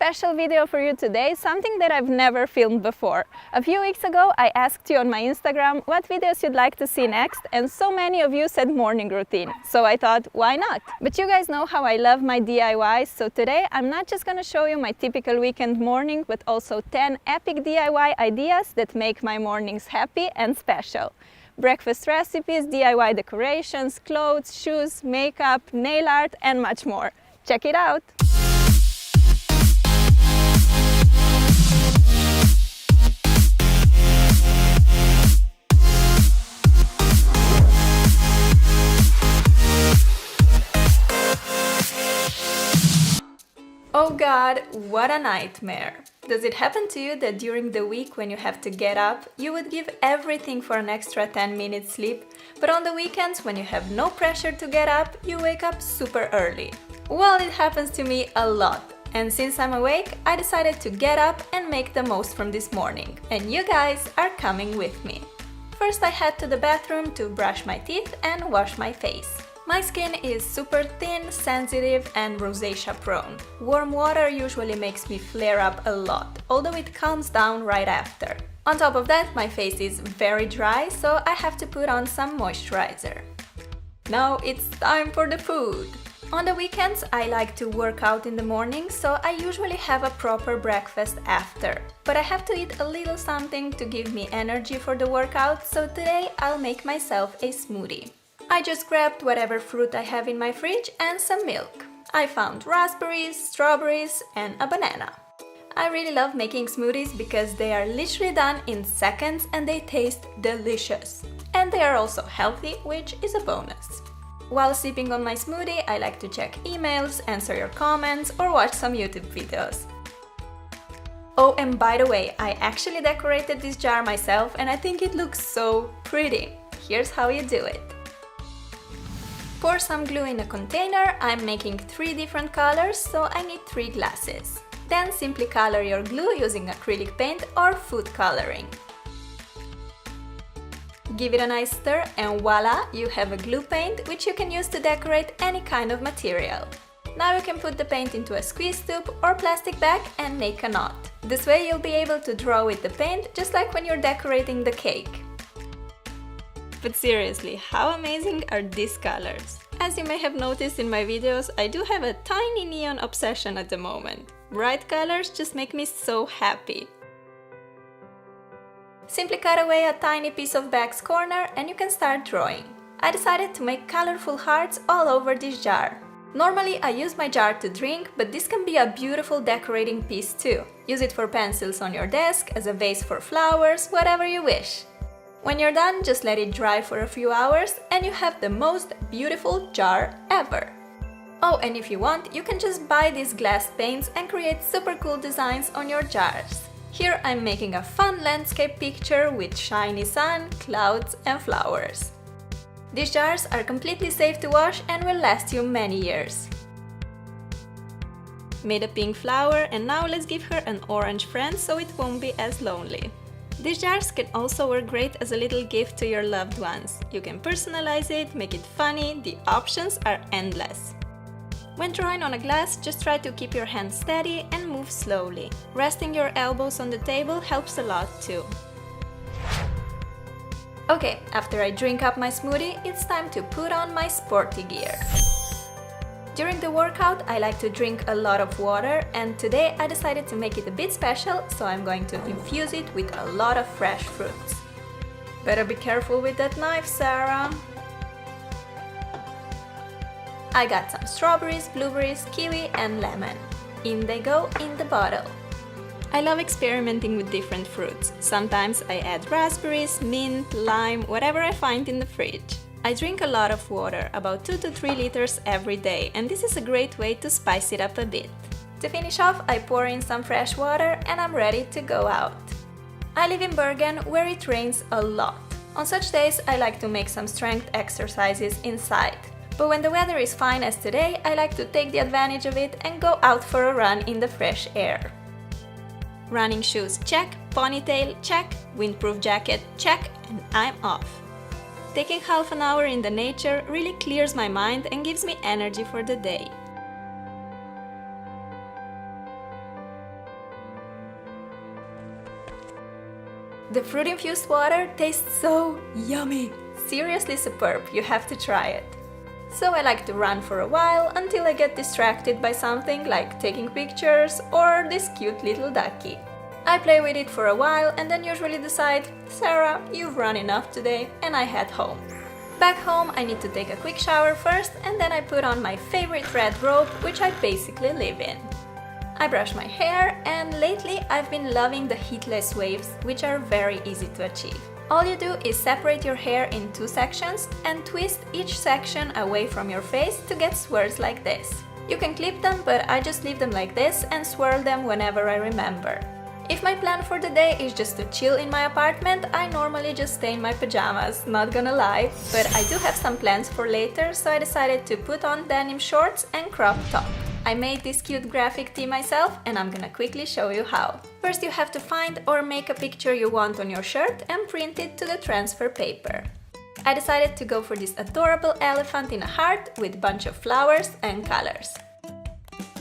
special video for you today, something that I've never filmed before. A few weeks ago I asked you on my Instagram what videos you'd like to see next, and so many of you said morning routine, so I thought, why not? But you guys know how I love my DIYs, so today I'm not just gonna show you my typical weekend morning, but also 10 epic DIY ideas that make my mornings happy and special. Breakfast recipes, DIY decorations, clothes, shoes, makeup, nail art, and much more. Check it out! Oh God, what a nightmare! Does it happen to you that during the week when you have to get up, you would give everything for an extra 10 minutes sleep, but on the weekends when you have no pressure to get up, you wake up super early? Well, it happens to me a lot, and since I'm awake, I decided to get up and make the most from this morning, and you guys are coming with me. First I head to the bathroom to brush my teeth and wash my face. My skin is super thin, sensitive and rosacea prone. Warm water usually makes me flare up a lot, although it calms down right after. On top of that, my face is very dry, so I have to put on some moisturizer. Now it's time for the food! On the weekends, I like to work out in the morning, so I usually have a proper breakfast after. But I have to eat a little something to give me energy for the workout, so today I'll make myself a smoothie. I just grabbed whatever fruit I have in my fridge and some milk. I found raspberries, strawberries and a banana. I really love making smoothies because they are literally done in seconds and they taste delicious. And they are also healthy, which is a bonus. While sipping on my smoothie, I like to check emails, answer your comments or watch some YouTube videos. Oh, and by the way, I actually decorated this jar myself and I think it looks so pretty. Here's how you do it. Pour some glue in a container. I'm making 3 different colors, so I need 3 glasses. Then simply color your glue using acrylic paint or food coloring. Give it a nice stir and voila, you have a glue paint which you can use to decorate any kind of material. Now you can put the paint into a squeeze tube or plastic bag and make a knot. This way you'll be able to draw with the paint just like when you're decorating the cake. But seriously, how amazing are these colors? As you may have noticed in my videos, I do have a tiny neon obsession at the moment. Bright colors just make me so happy. Simply cut away a tiny piece of bag's corner and you can start drawing. I decided to make colorful hearts all over this jar. Normally I use my jar to drink, but this can be a beautiful decorating piece too. Use it for pencils on your desk, as a vase for flowers, whatever you wish. When you're done, just let it dry for a few hours and you have the most beautiful jar ever. Oh, and if you want, you can just buy these glass paints and create super cool designs on your jars. Here I'm making a fun landscape picture with shiny sun, clouds and flowers. These jars are completely safe to wash and will last you many years. Made a pink flower and now let's give her an orange friend so it won't be as lonely. These jars can also work great as a little gift to your loved ones. You can personalize it, make it funny, the options are endless. When drawing on a glass, just try to keep your hands steady and move slowly. Resting your elbows on the table helps a lot too. Okay, after I drink up my smoothie, it's time to put on my sporty gear. During the workout, I like to drink a lot of water, and today I decided to make it a bit special, so I'm going to infuse it with a lot of fresh fruits. Better be careful with that knife, Sarah! I got some strawberries, blueberries, kiwi and lemon. In they go in the bottle. I love experimenting with different fruits. Sometimes I add raspberries, mint, lime, whatever I find in the fridge. I drink a lot of water, about 2 to 3 liters every day, and this is a great way to spice it up a bit. To finish off, I pour in some fresh water and I'm ready to go out. I live in Bergen, where it rains a lot. On such days, I like to make some strength exercises inside. But when the weather is fine as today, I like to take the advantage of it and go out for a run in the fresh air. Running shoes, check. Ponytail, check. Windproof jacket, check. And I'm off. Taking half an hour in the nature really clears my mind and gives me energy for the day. The fruit-infused water tastes so yummy! Seriously superb, you have to try it. So I like to run for a while until I get distracted by something like taking pictures or this cute little ducky. I play with it for a while and then usually decide, Sarah, you've run enough today, and I head home. Back home I need to take a quick shower first and then I put on my favorite red robe, which I basically live in. I brush my hair and lately I've been loving the heatless waves, which are very easy to achieve. All you do is separate your hair in 2 sections and twist each section away from your face to get swirls like this. You can clip them, but I just leave them like this and swirl them whenever I remember. If my plan for the day is just to chill in my apartment, I normally just stay in my pajamas, not gonna lie, but I do have some plans for later, so I decided to put on denim shorts and crop top. I made this cute graphic tee myself and I'm gonna quickly show you how. First you have to find or make a picture you want on your shirt and print it to the transfer paper. I decided to go for this adorable elephant in a heart with a bunch of flowers and colors.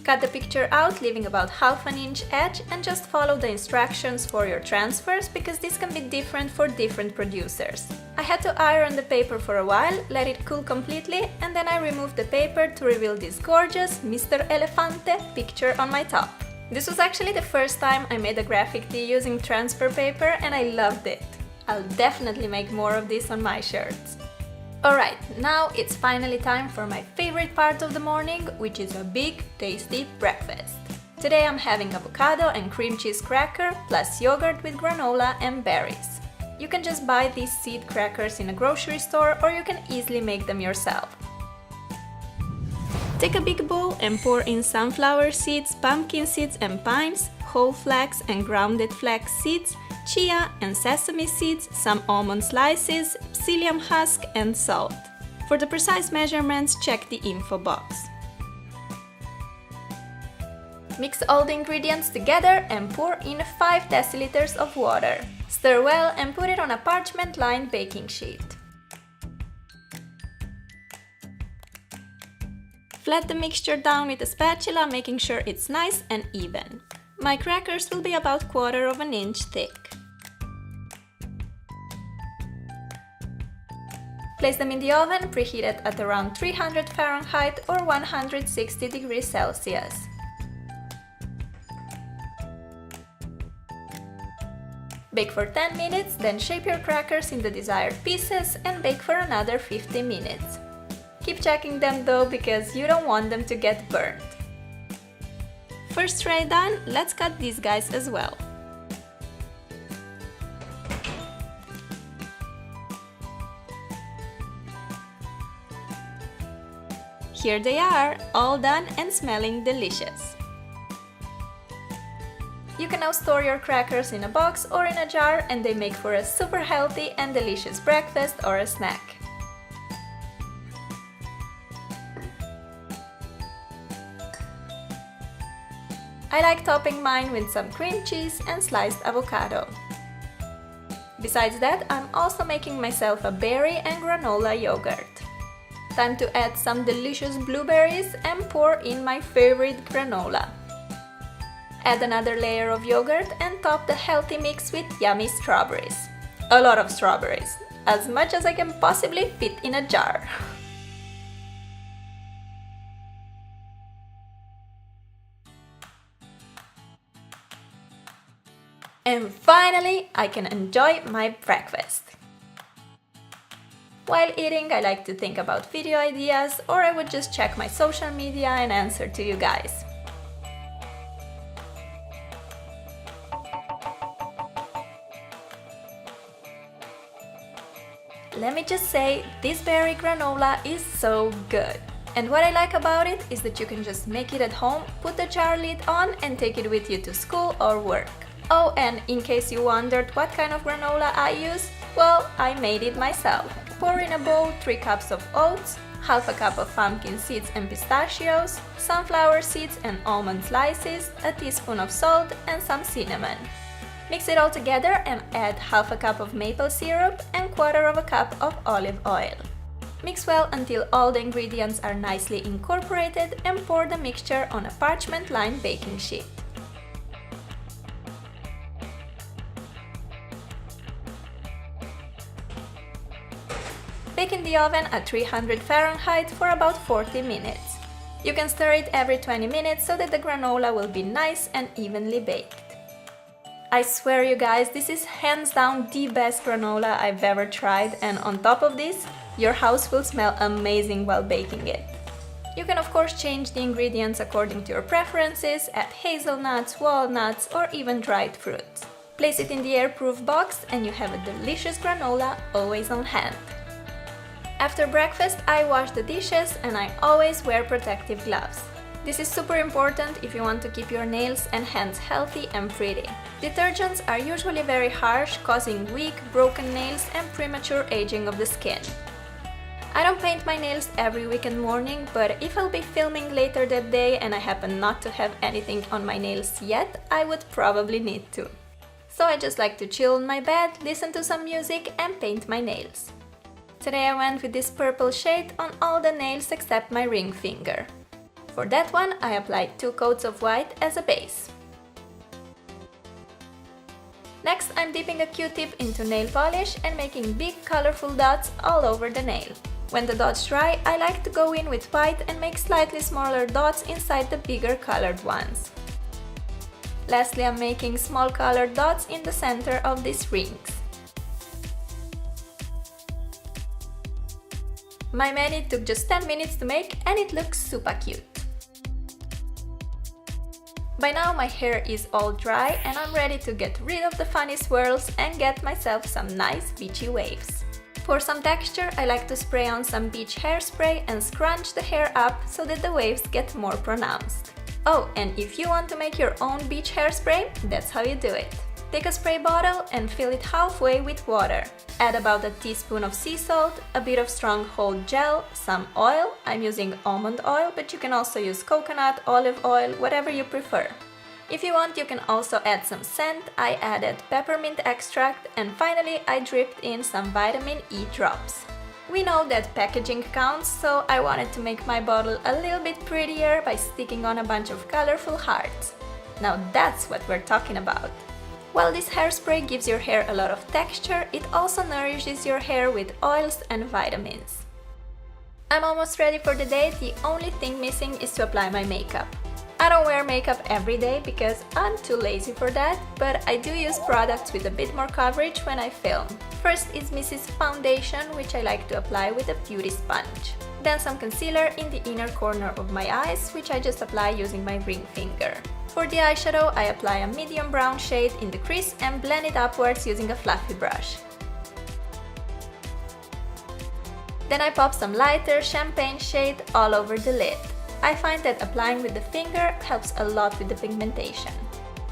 Cut the picture out, leaving about ½ inch edge, and just follow the instructions for your transfers because this can be different for different producers. I had to iron the paper for a while, let it cool completely, and then I removed the paper to reveal this gorgeous Mr. Elefante picture on my top. This was actually the first time I made a graphic tee using transfer paper and I loved it. I'll definitely make more of this on my shirts. Alright, now it's finally time for my favorite part of the morning, which is a big, tasty breakfast. Today I'm having avocado and cream cheese cracker plus yogurt with granola and berries. You can just buy these seed crackers in a grocery store or you can easily make them yourself. Take a big bowl and pour in sunflower seeds, pumpkin seeds and pines, whole flax and grounded flax seeds, chia and sesame seeds, some almond slices, psyllium husk and salt. For the precise measurements, check the info box. Mix all the ingredients together and pour in 5 deciliters of water. Stir well and put it on a parchment-lined baking sheet. Flat the mixture down with a spatula, making sure it's nice and even. My crackers will be about 1/4 inch thick. Place them in the oven, preheated at around 300 Fahrenheit or 160 degrees Celsius. Bake for 10 minutes, then shape your crackers in the desired pieces and bake for another 50 minutes. Keep checking them though, because you don't want them to get burnt. First tray done, let's cut these guys as well. Here they are, all done and smelling delicious. You can now store your crackers in a box or in a jar and they make for a super healthy and delicious breakfast or a snack. I like topping mine with some cream cheese and sliced avocado. Besides that, I'm also making myself a berry and granola yogurt. Time to add some delicious blueberries and pour in my favorite granola. Add another layer of yogurt and top the healthy mix with yummy strawberries. A lot of strawberries, as much as I can possibly fit in a jar. And finally, I can enjoy my breakfast. While eating, I like to think about video ideas, or I would just check my social media and answer to you guys. Let me just say, this berry granola is so good. And what I like about it is that you can just make it at home, put the jar lid on and take it with you to school or work. Oh, and in case you wondered what kind of granola I use, well, I made it myself. Pour in a bowl 3 cups of oats, ½ cup of pumpkin seeds and pistachios, sunflower seeds and almond slices, a teaspoon of salt and some cinnamon. Mix it all together and add ½ cup of maple syrup and 1/4 cup of olive oil. Mix well until all the ingredients are nicely incorporated and pour the mixture on a parchment-lined baking sheet. the oven at 300 Fahrenheit for about 40 minutes. You can stir it every 20 minutes so that the granola will be nice and evenly baked. I swear you guys, this is hands down the best granola I've ever tried, and on top of this, your house will smell amazing while baking it. You can of course change the ingredients according to your preferences, add hazelnuts, walnuts or even dried fruits. Place it in the airproof box and you have a delicious granola always on hand. After breakfast, I wash the dishes and I always wear protective gloves. This is super important if you want to keep your nails and hands healthy and pretty. Detergents are usually very harsh, causing weak, broken nails and premature aging of the skin. I don't paint my nails every weekend morning, but if I'll be filming later that day and I happen not to have anything on my nails yet, I would probably need to. So I just like to chill on my bed, listen to some music and paint my nails. Today I went with this purple shade on all the nails except my ring finger. For that one, I applied 2 coats of white as a base. Next, I'm dipping a Q-tip into nail polish and making big colorful dots all over the nail. When the dots dry, I like to go in with white and make slightly smaller dots inside the bigger colored ones. Lastly, I'm making small colored dots in the center of these rings. My mani took just 10 minutes to make and it looks super cute. By now my hair is all dry and I'm ready to get rid of the funny swirls and get myself some nice beachy waves. For some texture, I like to spray on some beach hairspray and scrunch the hair up so that the waves get more pronounced. Oh, and if you want to make your own beach hairspray, that's how you do it. Take a spray bottle and fill it halfway with water. Add about a teaspoon of sea salt, a bit of stronghold gel, some oil. I'm using almond oil, but you can also use coconut, olive oil, whatever you prefer. If you want, you can also add some scent. I added peppermint extract and finally I dripped in some vitamin E drops. We know that packaging counts, so I wanted to make my bottle a little bit prettier by sticking on a bunch of colorful hearts. Now that's what we're talking about. While this hairspray gives your hair a lot of texture, it also nourishes your hair with oils and vitamins. I'm almost ready for the day. The only thing missing is to apply my makeup. I don't wear makeup every day because I'm too lazy for that, but I do use products with a bit more coverage when I film. First is Mrs. Foundation, which I like to apply with a beauty sponge. Then some concealer in the inner corner of my eyes, which I just apply using my ring finger. For the eyeshadow, I apply a medium brown shade in the crease and blend it upwards using a fluffy brush. Then I pop some lighter champagne shade all over the lid. I find that applying with the finger helps a lot with the pigmentation.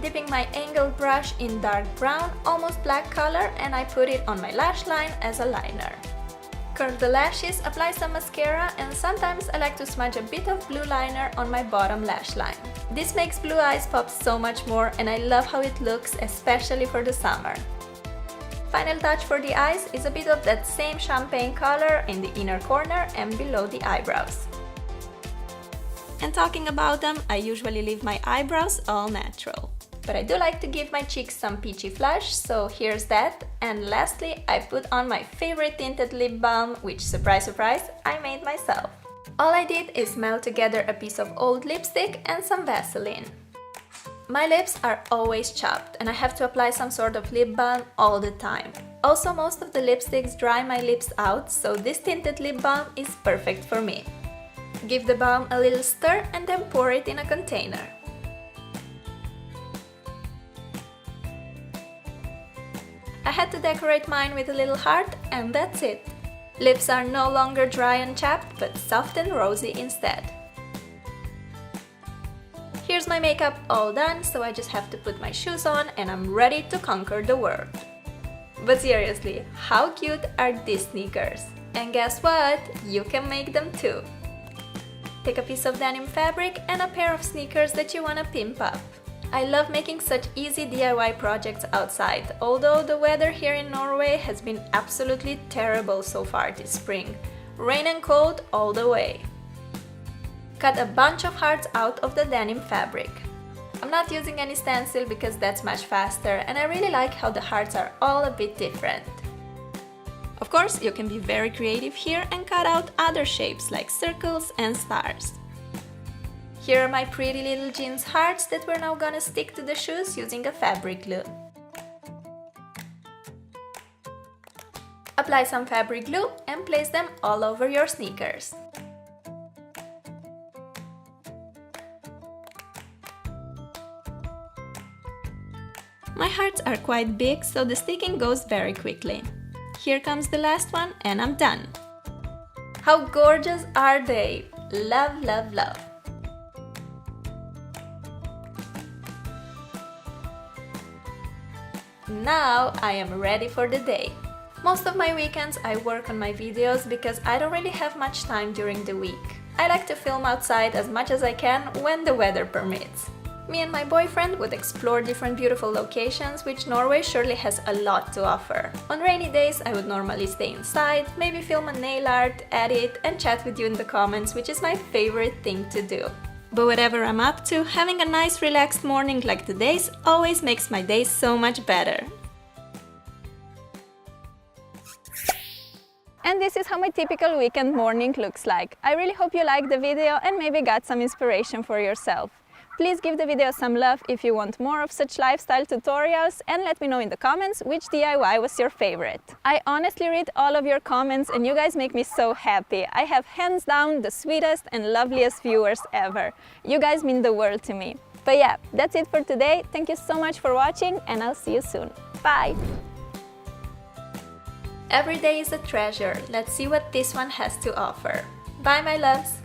Dipping my angled brush in dark brown, almost black color, and I put it on my lash line as a liner. Curl the lashes, apply some mascara, and sometimes I like to smudge a bit of blue liner on my bottom lash line. This makes blue eyes pop so much more and I love how it looks, especially for the summer. Final touch for the eyes is a bit of that same champagne color in the inner corner and below the eyebrows. And talking about them, I usually leave my eyebrows all natural. But I do like to give my cheeks some peachy flush, so here's that. And lastly, I put on my favorite tinted lip balm, which, surprise surprise, I made myself. All I did is melt together a piece of old lipstick and some Vaseline. My lips are always chapped and I have to apply some sort of lip balm all the time. Also, most of the lipsticks dry my lips out, so this tinted lip balm is perfect for me. Give the balm a little stir and then pour it in a container. I had to decorate mine with a little heart and that's it. Lips are no longer dry and chapped, but soft and rosy instead. Here's my makeup all done, so I just have to put my shoes on and I'm ready to conquer the world. But seriously, how cute are these sneakers? And guess what? You can make them too. Take a piece of denim fabric and a pair of sneakers that you want to pimp up. I love making such easy DIY projects outside, although the weather here in Norway has been absolutely terrible so far this spring. Rain and cold all the way. Cut a bunch of hearts out of the denim fabric. I'm not using any stencil because that's much faster and I really like how the hearts are all a bit different. Of course, you can be very creative here and cut out other shapes like circles and stars. Here are my pretty little jeans hearts that we're now gonna stick to the shoes using a fabric glue. Apply some fabric glue and place them all over your sneakers. My hearts are quite big, so the sticking goes very quickly. Here comes the last one and I'm done. How gorgeous are they? Love, love, love. Now I am ready for the day. Most of my weekends I work on my videos because I don't really have much time during the week. I like to film outside as much as I can when the weather permits. Me and my boyfriend would explore different beautiful locations, which Norway surely has a lot to offer. On rainy days I would normally stay inside, maybe film a nail art, edit and chat with you in the comments, which is my favorite thing to do. But whatever I'm up to, having a nice relaxed morning like today's always makes my day so much better. And this is how my typical weekend morning looks like. I really hope you liked the video and maybe got some inspiration for yourself. Please give the video some love if you want more of such lifestyle tutorials and let me know in the comments which DIY was your favorite. I honestly read all of your comments and you guys make me so happy. I have hands down the sweetest and loveliest viewers ever. You guys mean the world to me. But yeah, that's it for today. Thank you so much for watching and I'll see you soon. Bye! Every day is a treasure. Let's see what this one has to offer. Bye, my loves!